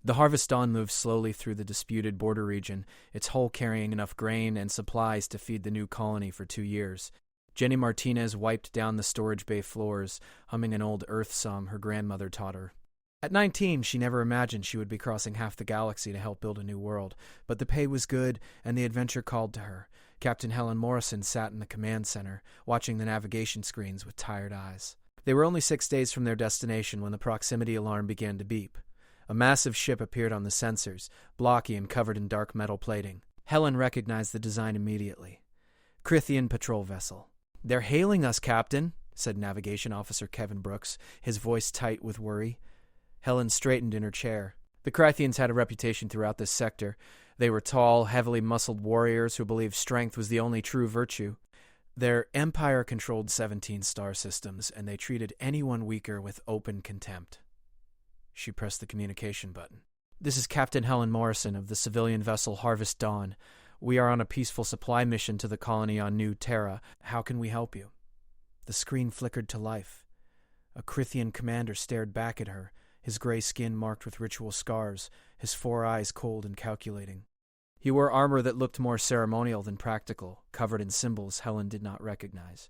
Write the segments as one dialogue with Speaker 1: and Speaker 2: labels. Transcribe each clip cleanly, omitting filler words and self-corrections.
Speaker 1: The Harvest Dawn moved slowly through the disputed border region, its hull carrying enough grain and supplies to feed the new colony for 2 years. Jenny Martinez wiped down the storage bay floors, humming an old Earth song her grandmother taught her. At 19, she never imagined she would be crossing half the galaxy to help build a new world, but the pay was good and the adventure called to her. Captain Helen Morrison sat in the command center, watching the navigation screens with tired eyes. They were only 6 days from their destination when the proximity alarm began to beep. A massive ship appeared on the sensors, blocky and covered in dark metal plating. Helen recognized the design immediately. Crithian patrol vessel. "They're hailing us, Captain," said Navigation Officer Kevin Brooks, his voice tight with worry. Helen straightened in her chair. The Crithians had a reputation throughout this sector. They were tall, heavily muscled warriors who believed strength was the only true virtue. Their empire controlled 17 star systems, and they treated anyone weaker with open contempt. She pressed the communication button. "This is Captain Helen Morrison of the civilian vessel Harvest Dawn. We are on a peaceful supply mission to the colony on New Terra. How can we help you?" The screen flickered to life. A Crithian commander stared back at her, his gray skin marked with ritual scars, his 4 eyes cold and calculating. He wore armor that looked more ceremonial than practical, covered in symbols Helen did not recognize.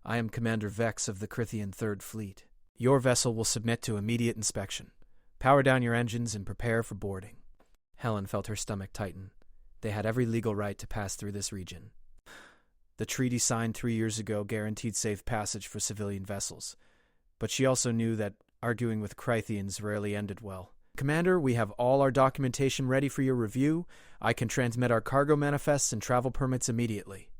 Speaker 1: "I am Commander Vex of the Crithian Third Fleet. Your vessel will submit to immediate inspection. Power down your engines and prepare for boarding." Helen felt her stomach tighten. They had every legal right to pass through this region. The treaty signed 3 years ago guaranteed safe passage for civilian vessels, but she also knew that arguing with Crithians rarely ended well. "Commander, we have all our documentation ready for your review. I can transmit our cargo manifests and travel permits immediately."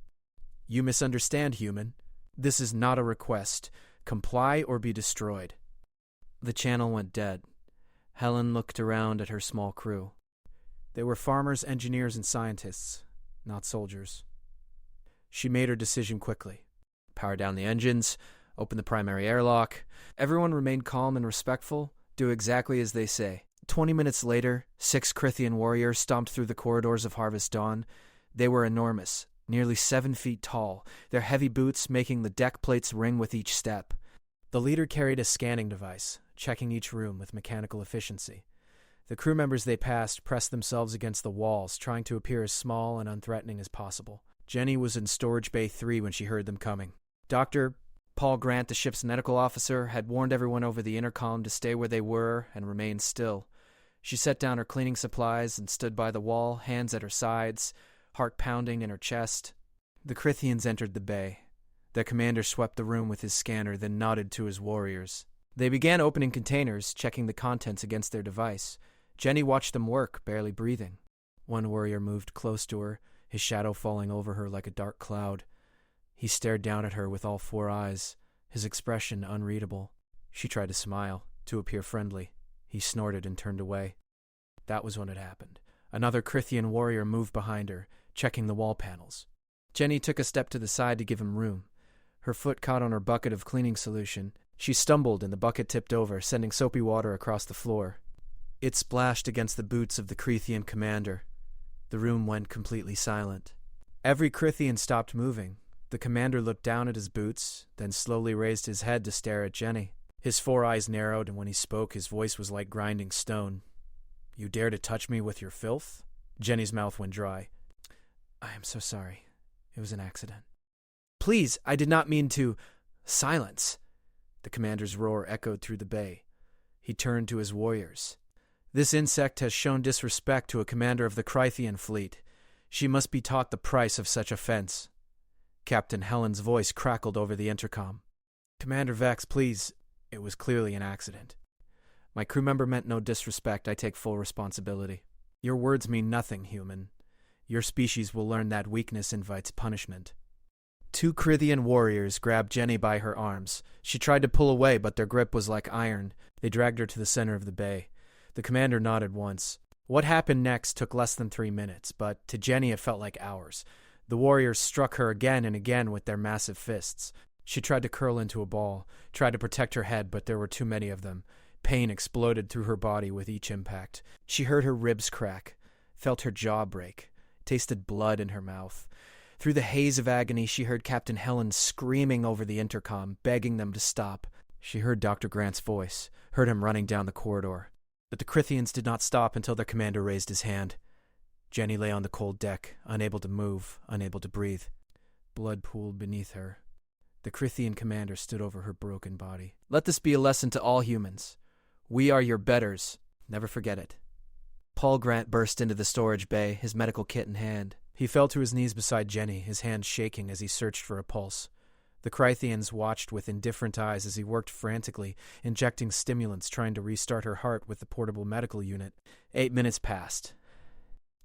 Speaker 1: "You misunderstand, human. This is not a request. Comply or be destroyed." The channel went dead. Helen looked around at her small crew. They were farmers, engineers, and scientists, not soldiers. She made her decision quickly. Power down the engines, open the primary airlock. Everyone remained calm and respectful. Do exactly as they say. 20 minutes later, 6 Crithian warriors stomped through the corridors of Harvest Dawn. They were enormous, nearly 7 feet tall, their heavy boots making the deck plates ring with each step. The leader carried a scanning device, checking each room with mechanical efficiency. The crew members they passed pressed themselves against the walls, trying to appear as small and unthreatening as possible. Jenny was in Storage Bay 3 when she heard them coming. Dr. Paul Grant, the ship's medical officer, had warned everyone over the intercom to stay where they were and remain still. She set down her cleaning supplies and stood by the wall, hands at her sides, heart pounding in her chest. The Crithians entered the bay. Their commander swept the room with his scanner, then nodded to his warriors. They began opening containers, checking the contents against their device. Jenny watched them work, barely breathing. One warrior moved close to her, his shadow falling over her like a dark cloud. He stared down at her with all 4 eyes, his expression unreadable. She tried to smile, to appear friendly. He snorted and turned away. That was when it happened. Another Crithian warrior moved behind her, checking the wall panels. Jenny took a step to the side to give him room. Her foot caught on her bucket of cleaning solution. She stumbled and the bucket tipped over, sending soapy water across the floor. It splashed against the boots of the Crithian commander. The room went completely silent. Every Crithian stopped moving. The commander looked down at his boots, then slowly raised his head to stare at Jenny. His 4 eyes narrowed, and when he spoke, his voice was like grinding stone. "You dare to touch me with your filth?" Jenny's mouth went dry. "I am so sorry. It was an accident." "Please, I did not mean to—" "Silence!" The commander's roar echoed through the bay. He turned to his warriors. "This insect has shown disrespect to a commander of the Crithian fleet. She must be taught the price of such offense." Captain Helen's voice crackled over the intercom. "Commander Vex, please. It was clearly an accident. My crew member meant no disrespect. I take full responsibility. Your words mean nothing, human. Your species will learn that weakness invites punishment." 2 Crithian warriors grabbed Jenny by her arms. She tried to pull away, but their grip was like iron. They dragged her to the center of the bay. The commander nodded once. What happened next took less than 3 minutes, but to Jenny it felt like hours. The warriors struck her again and again with their massive fists. She tried to curl into a ball, tried to protect her head, but there were too many of them. Pain exploded through her body with each impact. She heard her ribs crack, felt her jaw break, tasted blood in her mouth. Through the haze of agony, she heard Captain Helen screaming over the intercom, begging them to stop. She heard Dr. Grant's voice, heard him running down the corridor. But the Crithians did not stop until their commander raised his hand. Jenny lay on the cold deck, unable to move, unable to breathe. Blood pooled beneath her. The Crithian commander stood over her broken body. Let this be a lesson to all humans. We are your betters. Never forget it. Paul Grant burst into the storage bay, his medical kit in hand. He fell to his knees beside Jenny, his hands shaking as he searched for a pulse. The Crithians watched with indifferent eyes as he worked frantically, injecting stimulants, trying to restart her heart with the portable medical unit. 8 minutes passed.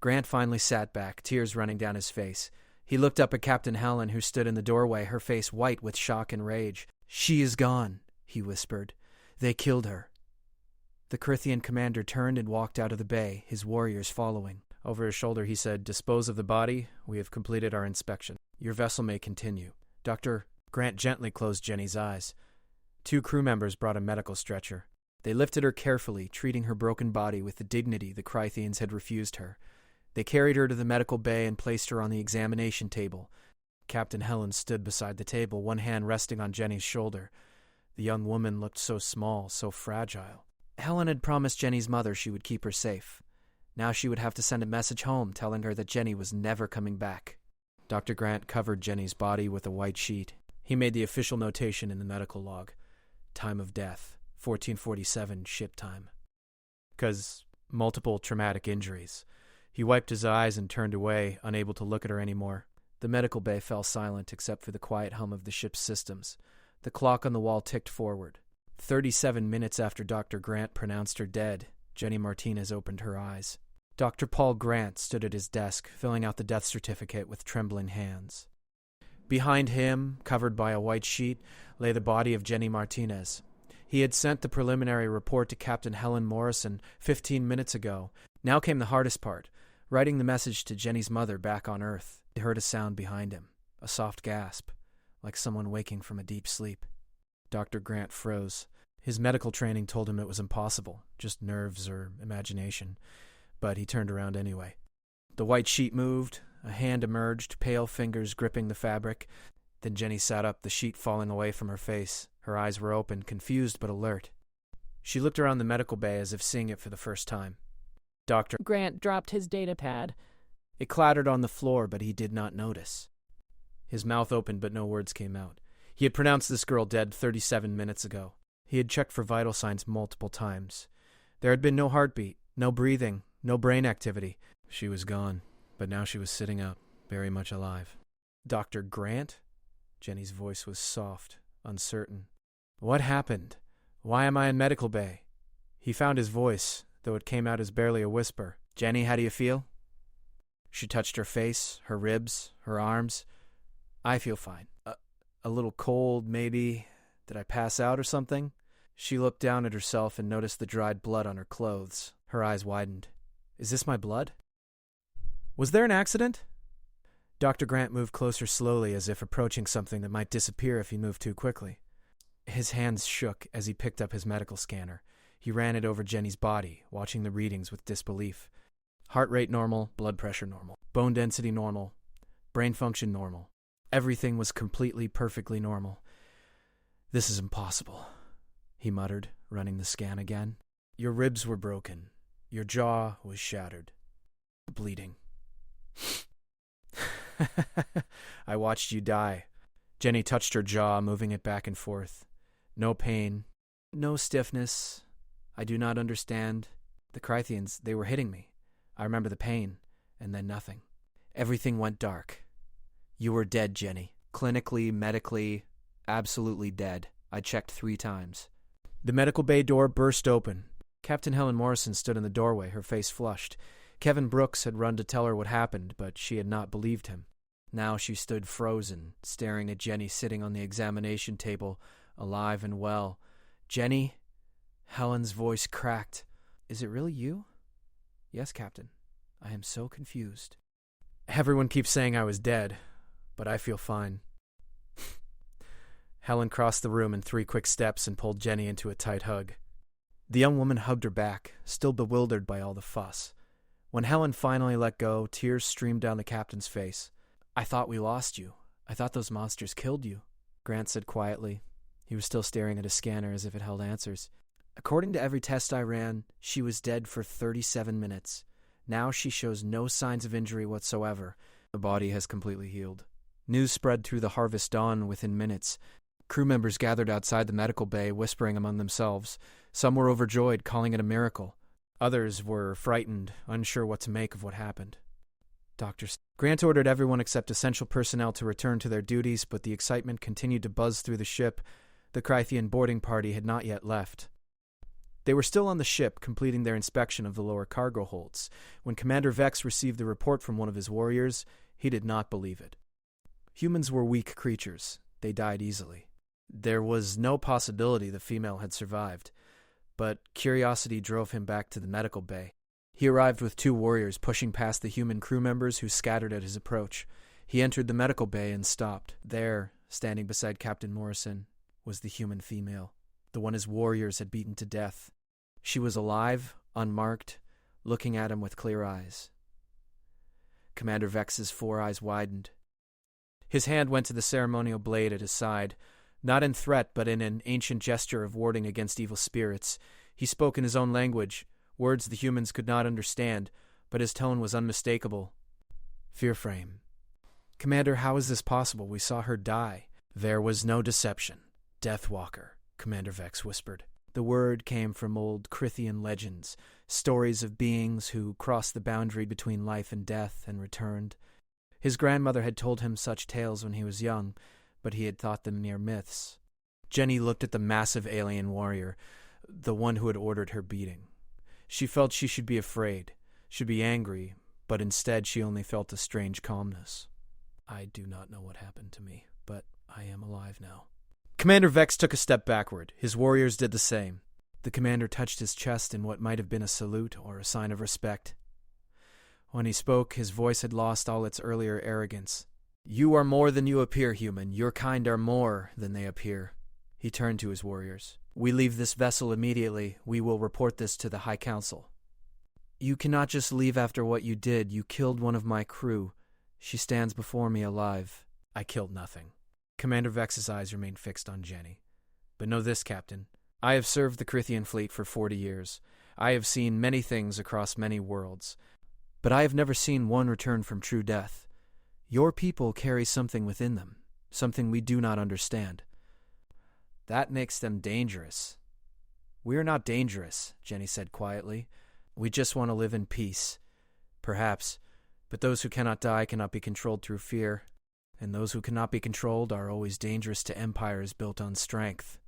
Speaker 1: Grant finally sat back, tears running down his face. He looked up at Captain Helen, who stood in the doorway, her face white with shock and rage. "She is gone," he whispered. "They killed her." The Crithian commander turned and walked out of the bay, his warriors following. Over his shoulder he said, "Dispose of the body. We have completed our inspection. Your vessel may continue." Dr. Grant gently closed Jenny's eyes. 2 crew members brought a medical stretcher. They lifted her carefully, treating her broken body with the dignity the Crithians had refused her. They carried her to the medical bay and placed her on the examination table. Captain Helen stood beside the table, one hand resting on Jenny's shoulder. The young woman looked so small, so fragile. Helen had promised Jenny's mother she would keep her safe. Now she would have to send a message home telling her that Jenny was never coming back. Dr. Grant covered Jenny's body with a white sheet. He made the official notation in the medical log. Time of death, 1447 ship time. 'Cause multiple traumatic injuries. He wiped his eyes and turned away, unable to look at her anymore. The medical bay fell silent except for the quiet hum of the ship's systems. The clock on the wall ticked forward. 37 minutes after Dr. Grant pronounced her dead, Jenny Martinez opened her eyes. Dr. Paul Grant stood at his desk, filling out the death certificate with trembling hands. Behind him, covered by a white sheet, lay the body of Jenny Martinez. He had sent the preliminary report to Captain Helen Morrison 15 minutes ago. Now came the hardest part, writing the message to Jenny's mother back on Earth. He heard a sound behind him, a soft gasp, like someone waking from a deep sleep. Dr. Grant froze. His medical training told him it was impossible, just nerves or imagination. But he turned around anyway. The white sheet moved, a hand emerged, pale fingers gripping the fabric. Then Jenny sat up, the sheet falling away from her face. Her eyes were open, confused but alert. She looked around the medical bay as if seeing it for the first time. Dr.
Speaker 2: Grant dropped his data pad.
Speaker 1: It clattered on the floor, but he did not notice. His mouth opened, but no words came out. He had pronounced this girl dead 37 minutes ago. He had checked for vital signs multiple times. There had been no heartbeat, no breathing, no brain activity. She was gone, but now she was sitting up, very much alive. Dr. Grant? Jenny's voice was soft, uncertain. What happened? Why am I in medical bay? He found his voice, though it came out as barely a whisper. Jenny, how do you feel? She touched her face, her ribs, her arms. I feel fine. A little cold, maybe. Did I pass out or something? She looked down at herself and noticed the dried blood on her clothes. Her eyes widened. Is this my blood? Was there an accident? Dr. Grant moved closer slowly, as if approaching something that might disappear if he moved too quickly. His hands shook as he picked up his medical scanner. He ran it over Jenny's body, watching the readings with disbelief. Heart rate normal, blood pressure normal, bone density normal, brain function normal. Everything was completely, perfectly normal. This is impossible, he muttered, running the scan again. Your ribs were broken. Your jaw was shattered. Bleeding. I watched you die. Jenny touched her jaw, moving it back and forth. No pain. No stiffness. I do not understand. The Crithians, they were hitting me. I remember the pain, and then nothing. Everything went dark. You were dead, Jenny. Clinically, medically, absolutely dead. I checked 3 times. The medical bay door burst open. Captain Helen Morrison stood in the doorway, her face flushed. Kevin Brooks had run to tell her what happened, but she had not believed him. Now she stood frozen, staring at Jenny sitting on the examination table, alive and well. Jenny? Helen's voice cracked. Is it really you? Yes, Captain. I am so confused. Everyone keeps saying I was dead, but I feel fine. Helen crossed the room in 3 quick steps and pulled Jenny into a tight hug. The young woman hugged her back, still bewildered by all the fuss. When Helen finally let go, tears streamed down the captain's face. I thought we lost you. I thought those monsters killed you, Grant said quietly. He was still staring at his scanner as if it held answers. According to every test I ran, she was dead for 37 minutes. Now she shows no signs of injury whatsoever. The body has completely healed. News spread through the Harvest Dawn within minutes. Crew members gathered outside the medical bay, whispering among themselves. Some were overjoyed, calling it a miracle. Others were frightened, unsure what to make of what happened. Dr. Grant ordered everyone except essential personnel to return to their duties, but the excitement continued to buzz through the ship. The Krythian boarding party had not yet left. They were still on the ship, completing their inspection of the lower cargo holds. When Commander Vex received the report from one of his warriors, he did not believe it. Humans were weak creatures. They died easily. There was no possibility the female had survived, but curiosity drove him back to the medical bay. He arrived with 2 warriors, pushing past the human crew members who scattered at his approach. He entered the medical bay and stopped. There, standing beside Captain Morrison, was the human female, the one his warriors had beaten to death. She was alive, unmarked, looking at him with clear eyes. Commander Vex's 4 eyes widened. His hand went to the ceremonial blade at his side, not in threat but in an ancient gesture of warding against evil spirits. He spoke in his own language, words the humans could not understand, but his tone was unmistakable. Fearframe. Commander, how is this possible? We saw her die. There was no deception. Deathwalker, Commander Vex whispered. The word came from old Krythian legends, stories of beings who crossed the boundary between life and death and returned. His grandmother had told him such tales when he was young, but he had thought them mere myths. Jenny looked at the massive alien warrior, the one who had ordered her beating. She felt she should be afraid, should be angry, but instead she only felt a strange calmness. I do not know what happened to me, but I am alive now. Commander Vex took a step backward. His warriors did the same. The commander touched his chest in what might have been a salute or a sign of respect. When he spoke, his voice had lost all its earlier arrogance. You are more than you appear, human. Your kind are more than they appear. He turned to his warriors. We leave this vessel immediately. We will report this to the High Council. You cannot just leave after what you did. You killed one of my crew. She stands before me alive. I killed nothing. Commander Vex's eyes remained fixed on Jenny. But know this, Captain. I have served the Krythian fleet for 40 years. I have seen many things across many worlds. But I have never seen one return from true death. Your people carry something within them, something we do not understand. That makes them dangerous. We are not dangerous, Jenny said quietly. We just want to live in peace. Perhaps, but those who cannot die cannot be controlled through fear, and those who cannot be controlled are always dangerous to empires built on strength.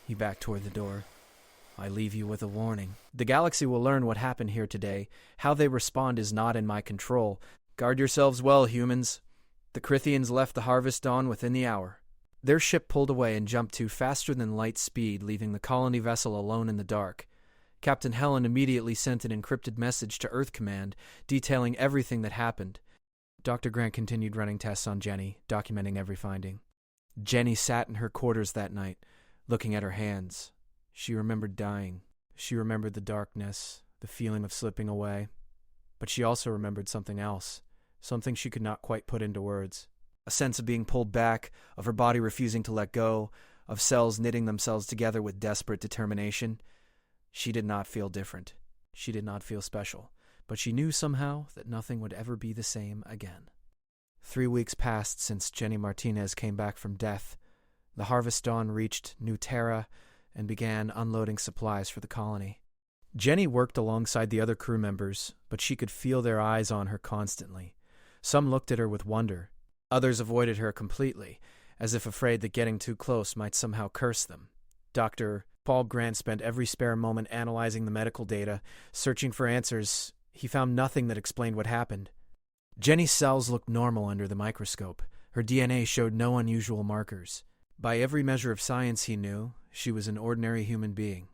Speaker 1: He backed toward the door. I leave you with a warning. The galaxy will learn what happened here today. How they respond is not in my control. Guard yourselves well, humans. The Krythians left the Harvest Dawn within the hour. Their ship pulled away and jumped to faster than light speed, leaving the colony vessel alone in the dark. Captain Helen immediately sent an encrypted message to Earth Command, detailing everything that happened. Dr. Grant continued running tests on Jenny, documenting every finding. Jenny sat in her quarters that night, looking at her hands. She remembered dying. She remembered the darkness, the feeling of slipping away. But she also remembered something else, something she could not quite put into words. A sense of being pulled back, of her body refusing to let go, of cells knitting themselves together with desperate determination. She did not feel different. She did not feel special. But she knew somehow that nothing would ever be the same again. 3 weeks passed since Jenny Martinez came back from death. The Harvest Dawn reached New Terra and began unloading supplies for the colony. Jenny worked alongside the other crew members, but she could feel their eyes on her constantly. Some looked at her with wonder. Others avoided her completely, as if afraid that getting too close might somehow curse them. Dr. Paul Grant spent every spare moment analyzing the medical data, searching for answers. He found nothing that explained what happened. Jenny's cells looked normal under the microscope. Her DNA showed no unusual markers. By every measure of science he knew, she was an ordinary human being.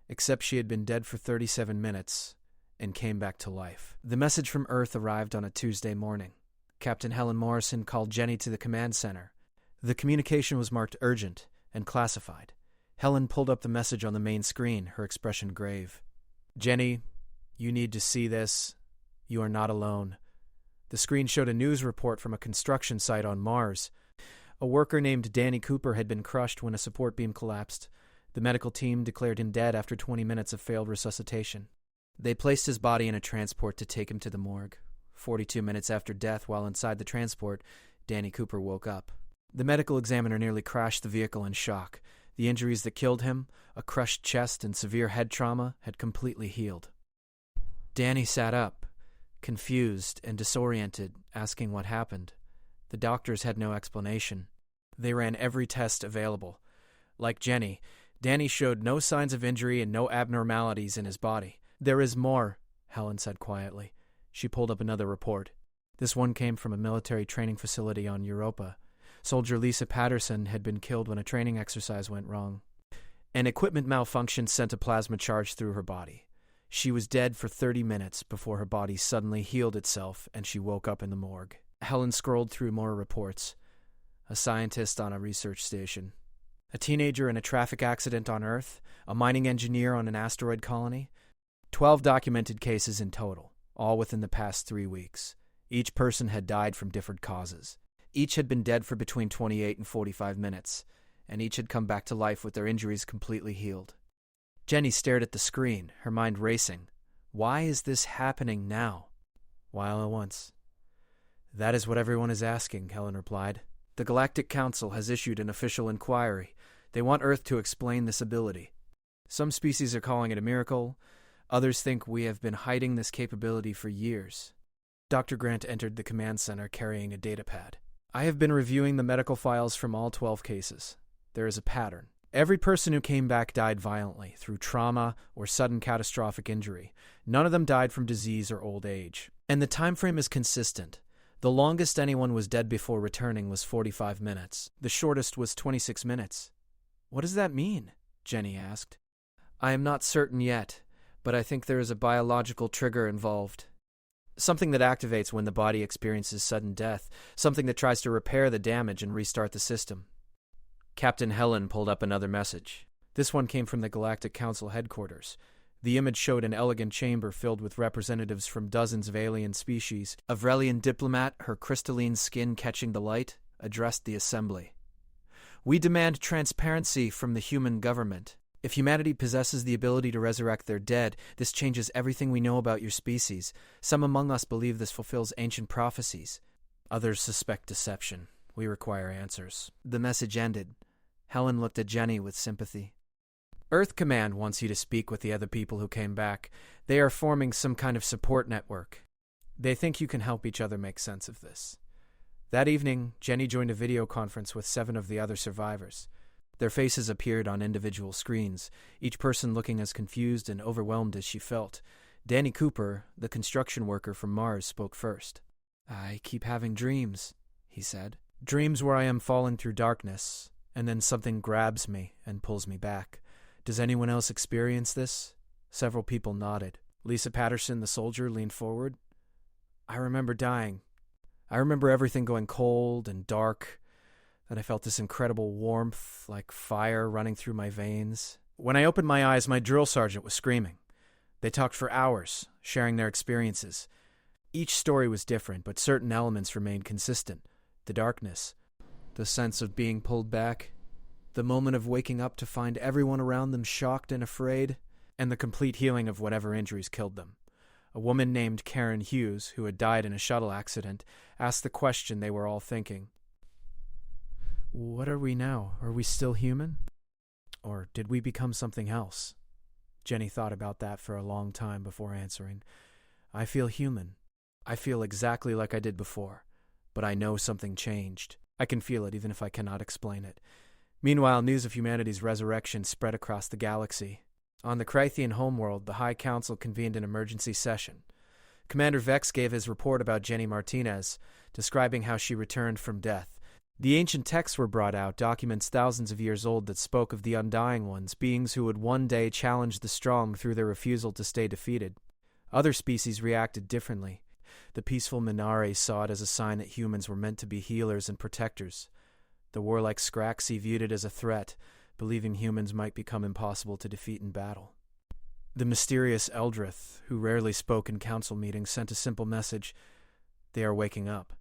Speaker 1: Except she had been dead for 37 minutes and came back to life. The message from Earth arrived on a Tuesday morning. Captain Helen Morrison called Jenny to the command center. The communication was marked urgent and classified. Helen pulled up the message on the main screen, her expression grave. Jenny, you need to see this. You are not alone. The screen showed a news report from a construction site on Mars. A worker named Danny Cooper had been crushed when a support beam collapsed. The medical team declared him dead after 20 minutes of failed resuscitation. They placed his body in a transport to take him to the morgue. 42 minutes after death, while inside the transport, Danny Cooper woke up. The medical examiner nearly crashed the vehicle in shock. The injuries that killed him, a crushed chest and severe head trauma, had completely healed. Danny sat up, confused and disoriented, asking what happened. The doctors had no explanation. They ran every test available. Like Jenny, Danny showed no signs of injury and no abnormalities in his body. "There is more," Helen said quietly. She pulled up another report. This one came from a military training facility on Europa. Soldier Lisa Patterson had been killed when a training exercise went wrong. An equipment malfunction sent a plasma charge through her body. She was dead for 30 minutes before her body suddenly healed itself and she woke up in the morgue. Helen scrolled through more reports. A scientist on a research station. A teenager in a traffic accident on Earth. A mining engineer on an asteroid colony. 12 documented cases in total, all within the past 3 weeks. Each person had died from different causes. Each had been dead for between 28 and 45 minutes, and each had come back to life with their injuries completely healed. Jenny stared at the screen, her mind racing. Why is this happening now? Why all at once? That is what everyone is asking, Helen replied. The Galactic Council has issued an official inquiry. They want Earth to explain this ability. Some species are calling it a miracle. Others think we have been hiding this capability for years. Dr. Grant entered the command center carrying a datapad. I have been reviewing the medical files from all 12 cases. There is a pattern. Every person who came back died violently, through trauma or sudden catastrophic injury. None of them died from disease or old age. And the time frame is consistent. The longest anyone was dead before returning was 45 minutes. The shortest was 26 minutes. What does that mean? Jenny asked. I am not certain yet, but I think there is a biological trigger involved. Something that activates when the body experiences sudden death, something that tries to repair the damage and restart the system. Captain Helen pulled up another message. This one came from the Galactic Council headquarters. The image showed an elegant chamber filled with representatives from dozens of alien species. A Vrelian diplomat, her crystalline skin catching the light, addressed the assembly. We demand transparency from the human government. If humanity possesses the ability to resurrect their dead, this changes everything we know about your species. Some among us believe this fulfills ancient prophecies. Others suspect deception. We require answers. The message ended. Helen looked at Jenny with sympathy. Earth Command wants you to speak with the other people who came back. They are forming some kind of support network. They think you can help each other make sense of this. That evening, Jenny joined a video conference with 7 of the other survivors. Their faces appeared on individual screens, each person looking as confused and overwhelmed as she felt. Danny Cooper, the construction worker from Mars, spoke first. I keep having dreams, he said. Dreams where I am falling through darkness, and then something grabs me and pulls me back. Does anyone else experience this? Several people nodded. Lisa Patterson, the soldier, leaned forward. I remember dying. I remember everything going cold and dark. Then I felt this incredible warmth, like fire running through my veins. When I opened my eyes, my drill sergeant was screaming. They talked for hours, sharing their experiences. Each story was different, but certain elements remained consistent. The darkness, the sense of being pulled back, the moment of waking up to find everyone around them shocked and afraid, and the complete healing of whatever injuries killed them. A woman named Karen Hughes, who had died in a shuttle accident, asked the question they were all thinking. What are we now? Are we still human? Or did we become something else? Jenny thought about that for a long time before answering. I feel human. I feel exactly like I did before, but I know something changed. I can feel it even if I cannot explain it. Meanwhile, news of humanity's resurrection spread across the galaxy. On the Krythian homeworld, the High Council convened an emergency session. Commander Vex gave his report about Jenny Martinez, describing how she returned from death. The ancient texts were brought out, documents thousands of years old that spoke of the Undying Ones, beings who would one day challenge the strong through their refusal to stay defeated. Other species reacted differently. The peaceful Minari saw it as a sign that humans were meant to be healers and protectors. The warlike Scraxi viewed it as a threat, believing humans might become impossible to defeat in battle. The mysterious Eldrith, who rarely spoke in council meetings, sent a simple message. They are waking up.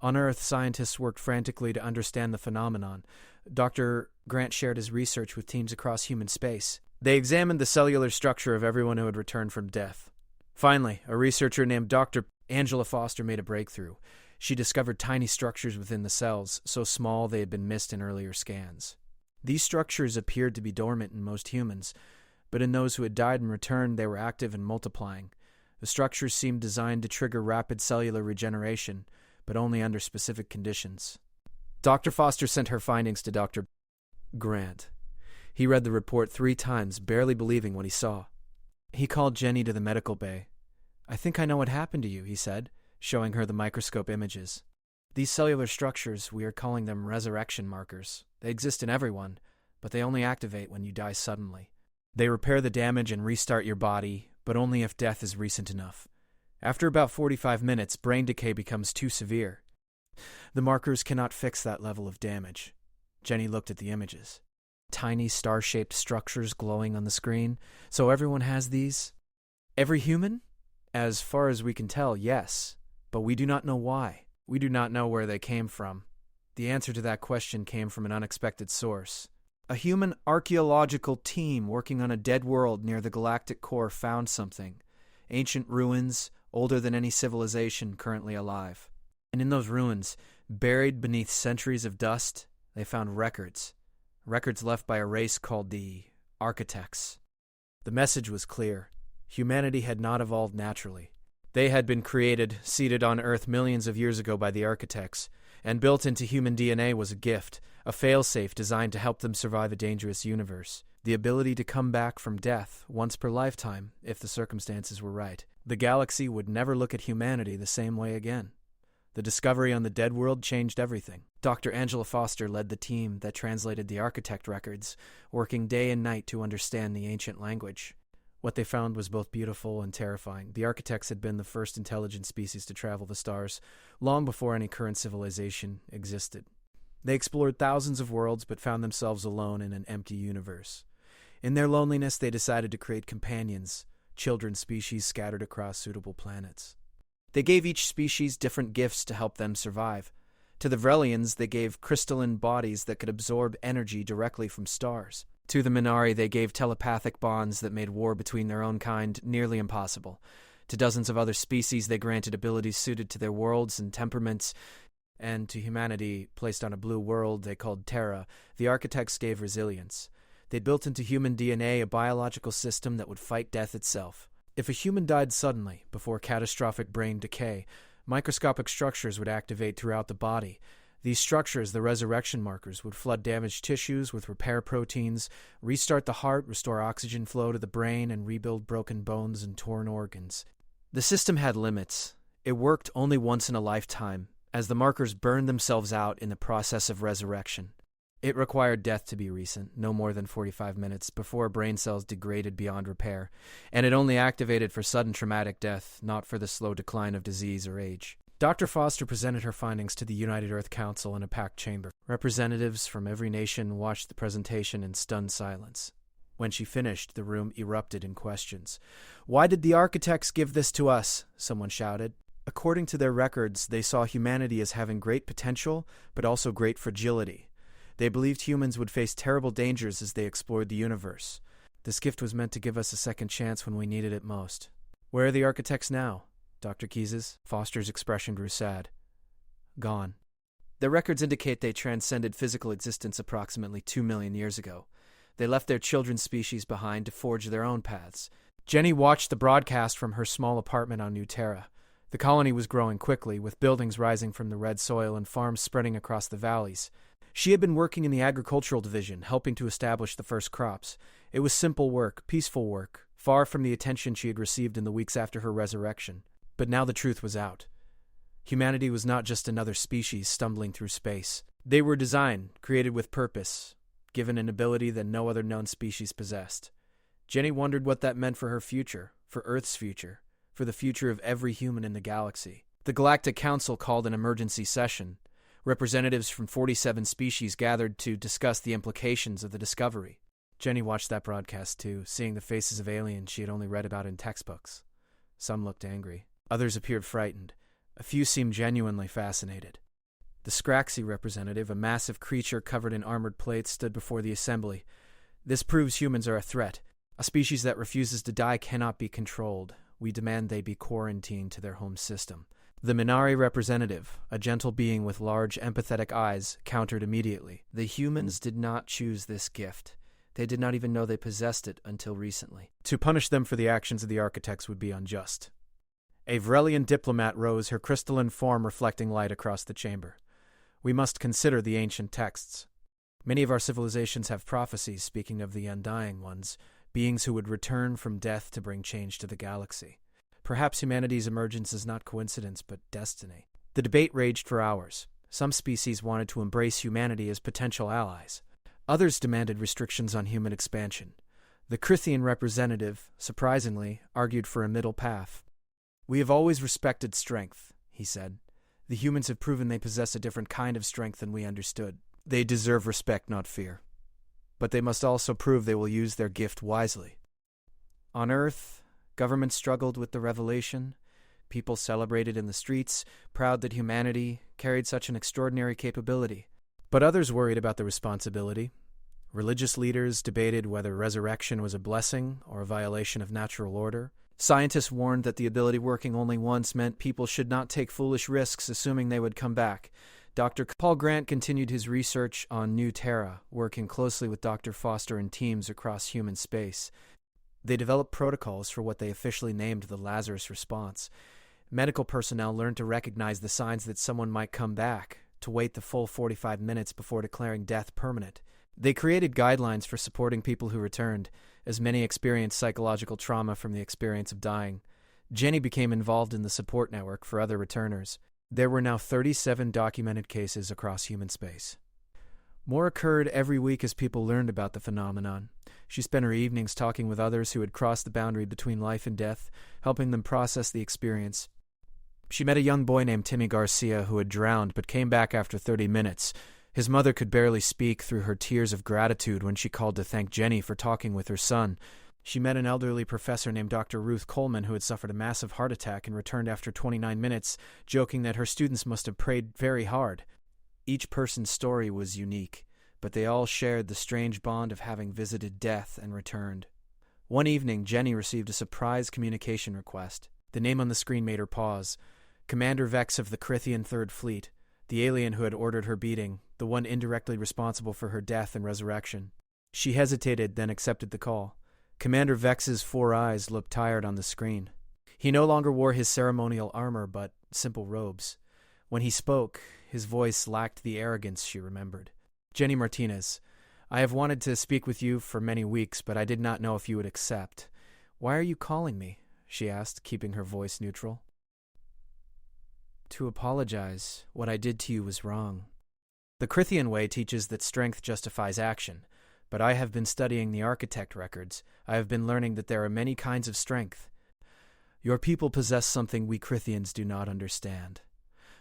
Speaker 1: On Earth, scientists worked frantically to understand the phenomenon. Dr. Grant shared his research with teams across human space. They examined the cellular structure of everyone who had returned from death. Finally, a researcher named Dr. Angela Foster made a breakthrough. She discovered tiny structures within the cells, so small they had been missed in earlier scans. These structures appeared to be dormant in most humans, but in those who had died and returned, they were active and multiplying. The structures seemed designed to trigger rapid cellular regeneration, but only under specific conditions. Dr. Foster sent her findings to Dr. Grant. He read the report 3 times, barely believing what he saw. He called Jenny to the medical bay. "I think I know what happened to you," he said, showing her the microscope images. "These cellular structures, we are calling them resurrection markers. They exist in everyone, but they only activate when you die suddenly. They repair the damage and restart your body, but only if death is recent enough. After about 45 minutes, brain decay becomes too severe. The markers cannot fix that level of damage." Jenny looked at the images. Tiny star-shaped structures glowing on the screen. "So everyone has these?" "Every human? As far as we can tell, yes. But we do not know why. We do not know where they came from." The answer to that question came from an unexpected source. A human archaeological team working on a dead world near the galactic core found something. Ancient ruins, older than any civilization currently alive. And in those ruins, buried beneath centuries of dust, they found records. Records left by a race called the Architects. The message was clear. Humanity had not evolved naturally. They had been created, seated on Earth millions of years ago by the Architects, and built into human DNA was a gift, a failsafe designed to help them survive a dangerous universe. The ability to come back from death once per lifetime, if the circumstances were right. The galaxy would never look at humanity the same way again. The discovery on the dead world changed everything. Dr. Angela Foster led the team that translated the Architect records, working day and night to understand the ancient language. What they found was both beautiful and terrifying. The Architects had been the first intelligent species to travel the stars, long before any current civilization existed. They explored thousands of worlds, but found themselves alone in an empty universe. In their loneliness, they decided to create companions, children species scattered across suitable planets. They gave each species different gifts to help them survive. To the Vrelians, they gave crystalline bodies that could absorb energy directly from stars. To the Minari, they gave telepathic bonds that made war between their own kind nearly impossible. To dozens of other species, they granted abilities suited to their worlds and temperaments. And to humanity, placed on a blue world they called Terra, the Architects gave resilience. They'd built into human DNA a biological system that would fight death itself. If a human died suddenly, before catastrophic brain decay, microscopic structures would activate throughout the body. These structures, the resurrection markers, would flood damaged tissues with repair proteins, restart the heart, restore oxygen flow to the brain, and rebuild broken bones and torn organs. The system had limits. It worked only once in a lifetime, as the markers burned themselves out in the process of resurrection. It required death to be recent, no more than 45 minutes, before brain cells degraded beyond repair, and it only activated for sudden traumatic death, not for the slow decline of disease or age. Dr. Foster presented her findings to the United Earth Council in a packed chamber. Representatives from every nation watched the presentation in stunned silence. When she finished, the room erupted in questions. "Why did the Architects give this to us?" someone shouted. According to their records, they saw humanity as having great potential, but also great fragility. They believed humans would face terrible dangers as they explored the universe. This gift was meant to give us a second chance when we needed it most. "Where are the Architects now, Dr. Keyes?" Foster's expression grew sad. "Gone. Their records indicate they transcended physical existence approximately 2 million years ago. They left their children's species behind to forge their own paths." Jenny watched the broadcast from her small apartment on New Terra. The colony was growing quickly, with buildings rising from the red soil and farms spreading across the valleys. She had been working in the agricultural division, helping to establish the first crops. It was simple work, peaceful work, far from the attention she had received in the weeks after her resurrection. But now the truth was out. Humanity was not just another species stumbling through space. They were designed, created with purpose, given an ability that no other known species possessed. Jenny wondered what that meant for her future, for Earth's future, for the future of every human in the galaxy. The Galactic Council called an emergency session. Representatives from 47 species gathered to discuss the implications of the discovery. Jenny watched that broadcast too, seeing the faces of aliens she had only read about in textbooks. Some looked angry. Others appeared frightened. A few seemed genuinely fascinated. The Scraxy representative, a massive creature covered in armored plates, stood before the assembly. This proves humans are a threat. A species that refuses to die cannot be controlled. We demand they be quarantined to their home system. The Minari representative, a gentle being with large, empathetic eyes, countered immediately. The humans did not choose this gift. They did not even know they possessed it until recently. To punish them for the actions of the architects would be unjust. A Vrelian diplomat rose, her crystalline form reflecting light across the chamber. We must consider the ancient texts. Many of our civilizations have prophecies speaking of the undying ones, beings who would return from death to bring change to the galaxy. Perhaps humanity's emergence is not coincidence, but destiny. The debate raged for hours. Some species wanted to embrace humanity as potential allies. Others demanded restrictions on human expansion. The Crithian representative, surprisingly, argued for a middle path. We have always respected strength, he said. The humans have proven they possess a different kind of strength than we understood. They deserve respect, not fear. But they must also prove they will use their gift wisely. On Earth, governments struggled with the revelation. People celebrated in the streets, proud that humanity carried such an extraordinary capability. But others worried about the responsibility. Religious leaders debated whether resurrection was a blessing or a violation of natural order. Scientists warned that the ability working only once meant people should not take foolish risks assuming they would come back. Dr. Paul Grant continued his research on New Terra, working closely with Dr. Foster and teams across human space. They developed protocols for what they officially named the Lazarus response. Medical personnel learned to recognize the signs that someone might come back, to wait the full 45 minutes before declaring death permanent. They created guidelines for supporting people who returned, as many experienced psychological trauma from the experience of dying. Jenny became involved in the support network for other returners. There were now 37 documented cases across human space. More occurred every week as people learned about the phenomenon. She spent her evenings talking with others who had crossed the boundary between life and death, helping them process the experience. She met a young boy named Timmy Garcia who had drowned but came back after 30 minutes. His mother could barely speak through her tears of gratitude when she called to thank Jenny for talking with her son. She met an elderly professor named Dr. Ruth Coleman who had suffered a massive heart attack and returned after 29 minutes, joking that her students must have prayed very hard. Each person's story was unique, but they all shared the strange bond of having visited death and returned. One evening, Jenny received a surprise communication request. The name on the screen made her pause. Commander Vex of the Crithian Third Fleet, the alien who had ordered her beating, the one indirectly responsible for her death and resurrection. She hesitated, then accepted the call. Commander Vex's 4 eyes looked tired on the screen. He no longer wore his ceremonial armor, but simple robes. When he spoke, his voice lacked the arrogance she remembered. Jenny Martinez, I have wanted to speak with you for many weeks, but I did not know if you would accept. Why are you calling me? She asked, keeping her voice neutral. To apologize. What I did to you was wrong. The Crithian way teaches that strength justifies action, but I have been studying the architect records. I have been learning that there are many kinds of strength. Your people possess something we Crithians do not understand.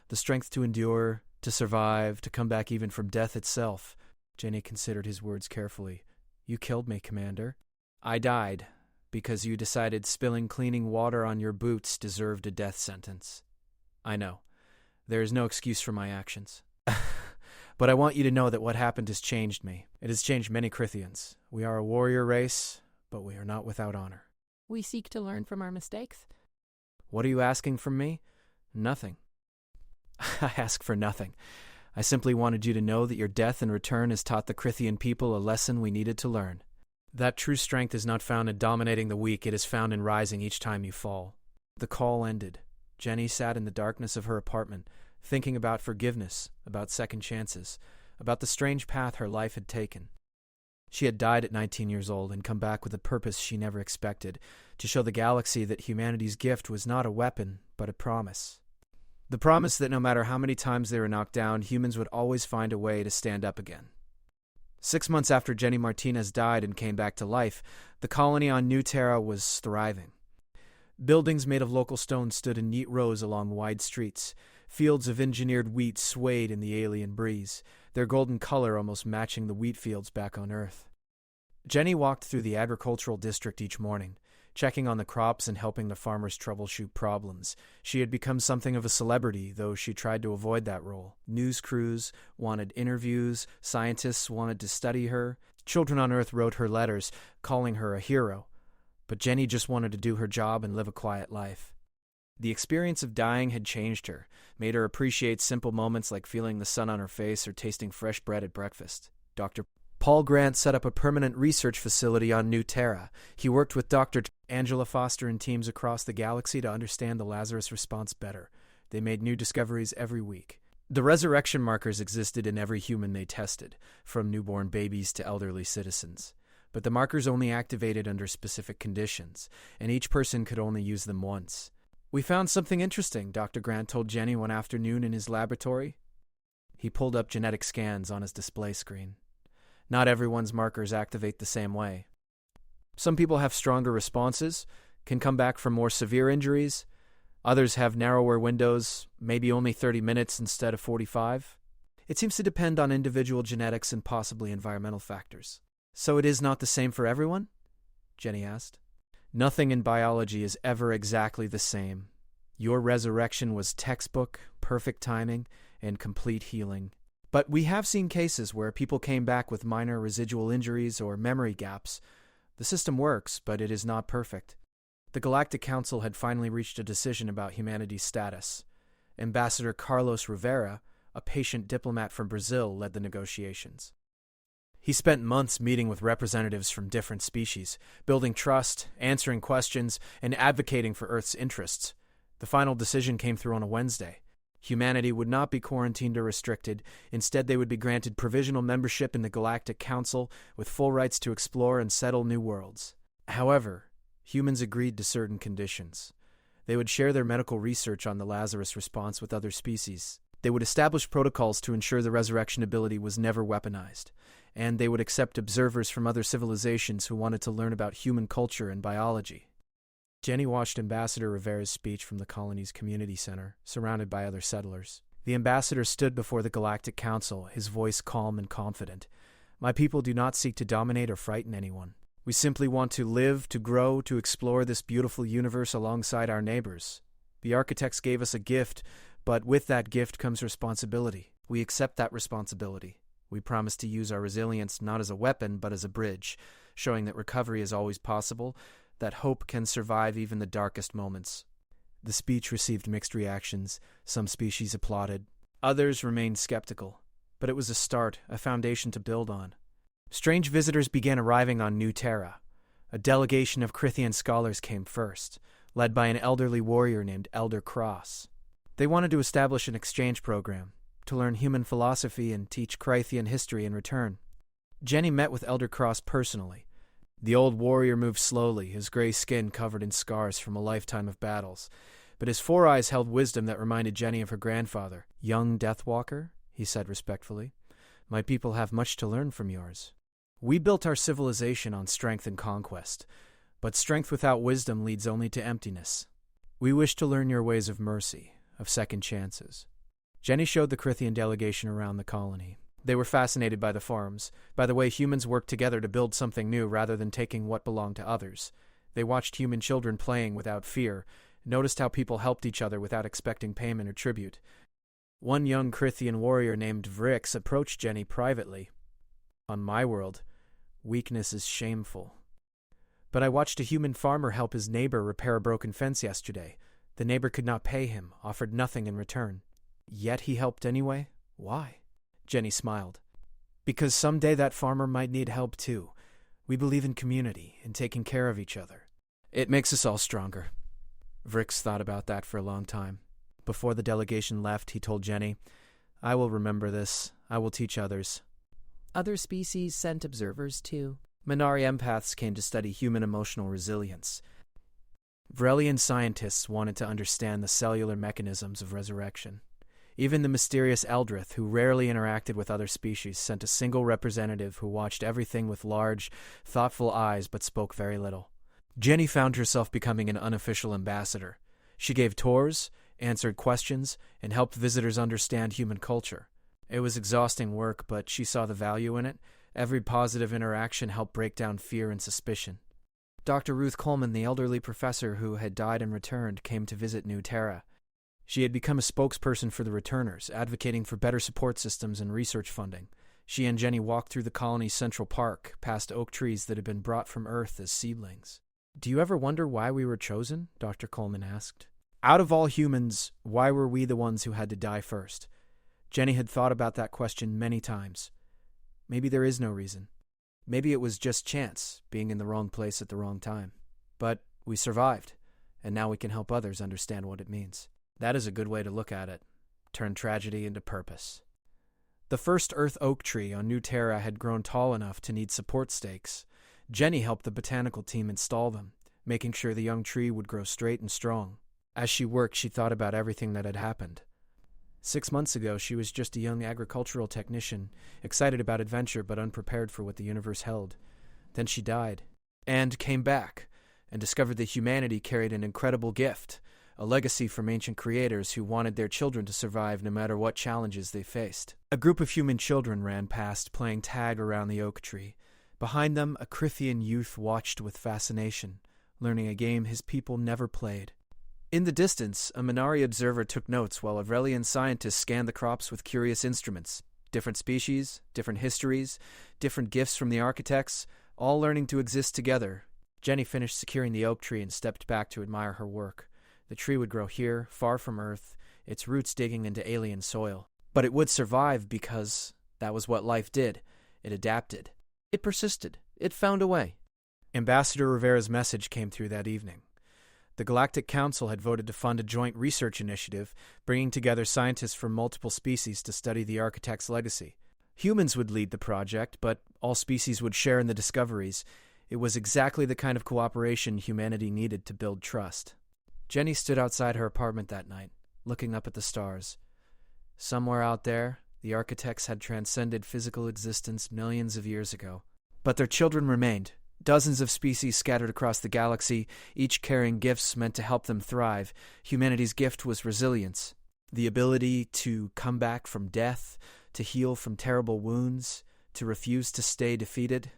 Speaker 1: The strength to endure, to survive, to come back even from death itself. Jenny considered his words carefully. You killed me, Commander. I died because you decided spilling cleaning water on your boots deserved a death sentence. I know. There is no excuse for my actions. But I want you to know that what happened has changed me. It has changed many Crithians. We are a warrior race, but we are not without honor.
Speaker 2: We seek to learn from our mistakes.
Speaker 1: What are you asking from me? Nothing. I ask for nothing. I simply wanted you to know that your death and return has taught the Crithian people a lesson we needed to learn. That true strength is not found in dominating the weak, it is found in rising each time you fall. The call ended. Jenny sat in the darkness of her apartment, thinking about forgiveness, about second chances, about the strange path her life had taken. She had died at 19 years old and come back with a purpose she never expected, to show the galaxy that humanity's gift was not a weapon, but a promise. The promise that no matter how many times they were knocked down, humans would always find a way to stand up again. 6 months after Jenny Martinez died and came back to life, the colony on New Terra was thriving. Buildings made of local stone stood in neat rows along wide streets. Fields of engineered wheat swayed in the alien breeze, their golden color almost matching the wheat fields back on Earth. Jenny walked through the agricultural district each morning. checking on the crops and helping the farmers troubleshoot problems. She had become something of a celebrity, though she tried to avoid that role. News crews wanted interviews, scientists wanted to study her, children on Earth wrote her letters, calling her a hero. But Jenny just wanted to do her job and live a quiet life. The experience of dying had changed her, made her appreciate simple moments like feeling the sun on her face or tasting fresh bread at breakfast. Dr. Paul Grant set up a permanent research facility on New Terra. He worked with Dr. Angela Foster and teams across the galaxy to understand the Lazarus response better. They made new discoveries every week. The resurrection markers existed in every human they tested, from newborn babies to elderly citizens. But the markers only activated under specific conditions, and each person could only use them once. "We found something interesting," Dr. Grant told Jenny one afternoon in his laboratory. He pulled up genetic scans on his display screen. Not everyone's markers activate the same way. Some people have stronger responses, can come back from more severe injuries. Others have narrower windows, maybe only 30 minutes instead of 45. It seems to depend on individual genetics and possibly environmental factors. "So it is not the same for everyone?" Jenny asked. "Nothing in biology is ever exactly the same. Your resurrection was textbook, perfect timing, and complete healing. But we have seen cases where people came back with minor residual injuries or memory gaps. The system works, but it is not perfect." The Galactic Council had finally reached a decision about humanity's status. Ambassador Carlos Rivera, a patient diplomat from Brazil, led the negotiations. He spent months meeting with representatives from different species, building trust, answering questions, and advocating for Earth's interests. The final decision came through on a Wednesday. Humanity would not be quarantined or restricted. Instead, they would be granted provisional membership in the Galactic Council with full rights to explore and settle new worlds. However, humans agreed to certain conditions. They would share their medical research on the Lazarus response with other species. They would establish protocols to ensure the resurrection ability was never weaponized. And they would accept observers from other civilizations who wanted to learn about human culture and biology. Jenny watched Ambassador Rivera's speech from the colony's community center, surrounded by other settlers. The ambassador stood before the Galactic Council, his voice calm and confident. "My people do not seek to dominate or frighten anyone. We simply want to live, to grow, to explore this beautiful universe alongside our neighbors. The architects gave us a gift, but with that gift comes responsibility. We accept that responsibility. We promise to use our resilience not as a weapon, but as a bridge, showing that recovery is always possible, that hope can survive even the darkest moments." The speech received mixed reactions. Some species applauded. Others remained skeptical. But it was a start, a foundation to build on. Strange visitors began arriving on New Terra. A delegation of Crithian scholars came first, led by an elderly warrior named Elder Cross. They wanted to establish an exchange program, to learn human philosophy and teach Crithian history in return. Jenny met with Elder Cross personally. The old warrior moved slowly, his gray skin covered in scars from a lifetime of battles, but his four eyes held wisdom that reminded Jenny of her grandfather. "Young Deathwalker," he said respectfully, "my people have much to learn from yours. We built our civilization on strength and conquest, but strength without wisdom leads only to emptiness. We wish to learn your ways of mercy, of second chances." Jenny showed the Crithian delegation around the colony. They were fascinated by the farms, by the way humans worked together to build something new rather than taking what belonged to others. They watched human children playing without fear, noticed how people helped each other without expecting payment or tribute. One young Crithian warrior named Vrix approached Jenny privately. "On my world, weakness is shameful. But I watched a human farmer help his neighbor repair a broken fence yesterday. The neighbor could not pay him, offered nothing in return. Yet he helped anyway? Why?" Jenny smiled. "Because someday that farmer might need help too. We believe in community, in taking care of each other. It makes us all stronger." Vrix thought about that for a long time. Before the delegation left, he told Jenny, "I will remember this. I will teach others."
Speaker 2: Other species sent observers too.
Speaker 1: Minari empaths came to study human emotional resilience. Vrelian scientists wanted to understand the cellular mechanisms of resurrection. Even the mysterious Eldrith, who rarely interacted with other species, sent a single representative who watched everything with large, thoughtful eyes but spoke very little. Jenny found herself becoming an unofficial ambassador. She gave tours, answered questions, and helped visitors understand human culture. It was exhausting work, but she saw the value in it. Every positive interaction helped break down fear and suspicion. Dr. Ruth Coleman, the elderly professor who had died and returned, came to visit New Terra. She had become a spokesperson for the returners, advocating for better support systems and research funding. She and Jenny walked through the colony's central park, past oak trees that had been brought from Earth as seedlings. "Do you ever wonder why we were chosen?" Dr. Coleman asked. "Out of all humans, why were we the ones who had to die first?" Jenny had thought about that question many times. Maybe there is no reason. Maybe it was just chance, being in the wrong place at the wrong time. But we survived, and now we can help others understand what it means. That is a good way to look at it. Turn tragedy into purpose. The first Earth oak tree on New Terra had grown tall enough to need support stakes. Jenny helped the botanical team install them, making sure the young tree would grow straight and strong. As she worked, she thought about everything that had happened. 6 months ago, she was just a young agricultural technician, excited about adventure but unprepared for what the universe held. Then she died, and came back, and discovered that humanity carried an incredible gift, a legacy from ancient creators who wanted their children to survive no matter what challenges they faced. A group of human children ran past, playing tag around the oak tree. Behind them, a Crithian youth watched with fascination, learning a game his people never played. In the distance, a Minari observer took notes while Avrelian scientists scanned the crops with curious instruments. Different species, different histories, different gifts from the architects, all learning to exist together. Jenny finished securing the oak tree and stepped back to admire her work. The tree would grow here, far from Earth, its roots digging into alien soil. But it would survive because that was what life did. It adapted. It persisted. It found a way. Ambassador Rivera's message came through that evening. The Galactic Council had voted to fund a joint research initiative, bringing together scientists from multiple species to study the architect's legacy. Humans would lead the project, but all species would share in the discoveries. It was exactly the kind of cooperation humanity needed to build trust. Jenny stood outside her apartment that night, looking up at the stars. Somewhere out there, the architects had transcended physical existence millions of years ago. But their children remained. Dozens of species scattered across the galaxy, each carrying gifts meant to help them thrive. Humanity's gift was resilience, the ability to come back from death, to heal from terrible wounds, to refuse to stay defeated.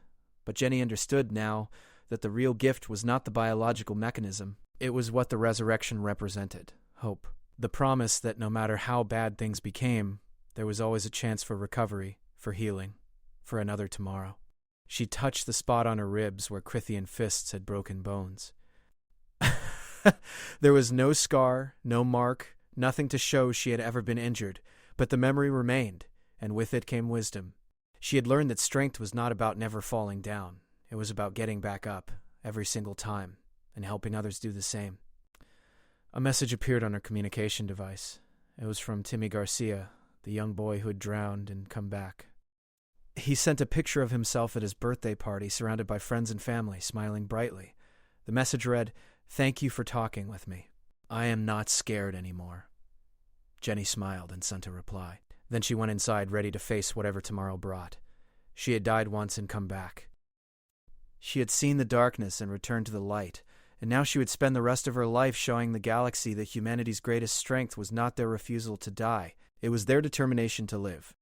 Speaker 1: But Jenny understood now that the real gift was not the biological mechanism. It was what the resurrection represented: hope. The promise that no matter how bad things became, there was always a chance for recovery, for healing, for another tomorrow. She touched the spot on her ribs where Crithian fists had broken bones. There was no scar, no mark, nothing to show she had ever been injured, but the memory remained, and with it came wisdom. She had learned that strength was not about never falling down. It was about getting back up, every single time, and helping others do the same. A message appeared on her communication device. It was from Timmy Garcia, the young boy who had drowned and come back. He sent a picture of himself at his birthday party, surrounded by friends and family, smiling brightly. The message read, "Thank you for talking with me. I am not scared anymore." Jenny smiled and sent a reply. Then she went inside, ready to face whatever tomorrow brought. She had died once and come back. She had seen the darkness and returned to the light, and now she would spend the rest of her life showing the galaxy that humanity's greatest strength was not their refusal to die. It was their determination to live.